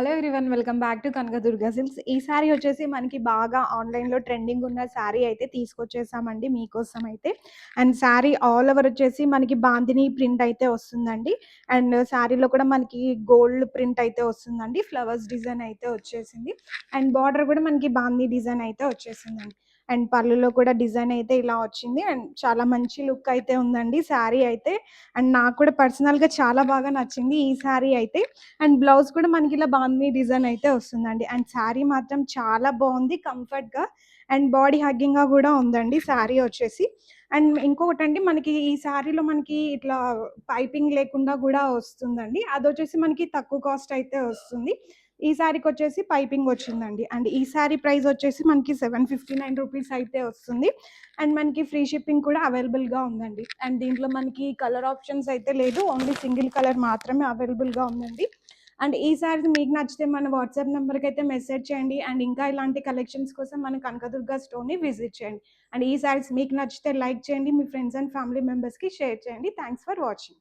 Hello everyone. Welcome back to Kanakadurga silks. ఈ sorry వచ్చేసి మనకి బాగా ఆన్‌లైన్‌లో ట్రెండింగ్ ఉన్న సారీ అయితే తీసుకొచ్చేసామండి మీకోసం అయితే. అండ్ సారీ ఆల్ ఓవర్ వచ్చేసి మనకి బాందిని ప్రింట్ అయితే వస్తుందండి. అండ్ సారీలో కూడా మనకి గోల్డ్ ప్రింట్ అయితే వస్తుందండి. ఫ్లవర్స్ డిజైన్ అయితే వచ్చేసింది. అండ్ బార్డర్ కూడా మనకి బాందిని డిజైన్ అయితే వచ్చేసిందండి. అండ్ పళ్ళులో కూడా డిజైన్ అయితే ఇలా వచ్చింది. అండ్ చాలా మంచి లుక్ అయితే ఉందండి సారీ అయితే. అండ్ నాకు కూడా పర్సనల్‌గా చాలా బాగా నచ్చింది ఈ సారీ అయితే. అండ్ బ్లౌజ్ కూడా మనకి ఇలా బాందిని డిజైన్ అయితే వస్తుందండి. అండ్ శారీ మాత్రం చాలా బాగుంది కంఫర్ట్‌గా. అండ్ బాడీ హగ్గింగ్‌గా కూడా ఉందండి శారీ వచ్చేసి. అండ్ ఇంకొకటండి మనకి ఈ శారీలో మనకి ఇట్లా పైపింగ్ లేకుండా కూడా వస్తుందండి. అదొచ్చేసి మనకి తక్కువ కాస్ట్ అయితే వస్తుంది. ఈ శారీకొచ్చేసి పైపింగ్ వచ్చిందండి. అండ్ ఈ శారీ ప్రైస్ వచ్చేసి మనకి ₹759 అయితే వస్తుంది. అండ్ మనకి ఫ్రీ షిప్పింగ్ కూడా అవైలబుల్‌గా ఉందండి. అండ్ దీంట్లో మనకి కలర్ ఆప్షన్స్ అయితే లేదు. ఓన్లీ సింగిల్ కలర్ మాత్రమే అవైలబుల్‌గా ఉందండి. అండ్ ఈ సారీస్ మీకు నచ్చితే మన వాట్సాప్ నెంబర్కి అయితే మెసేజ్ చేయండి. అండ్ ఇంకా ఇలాంటి కలెక్షన్స్ కోసం మన కనకదుర్గ స్టోర్‌ని విజిట్ చేయండి. అండ్ ఈ సారీస్ మీకు నచ్చితే లైక్ చేయండి. మీ ఫ్రెండ్స్ అండ్ ఫ్యామిలీ మెంబర్స్‌కి షేర్ చేయండి. Thanks for watching.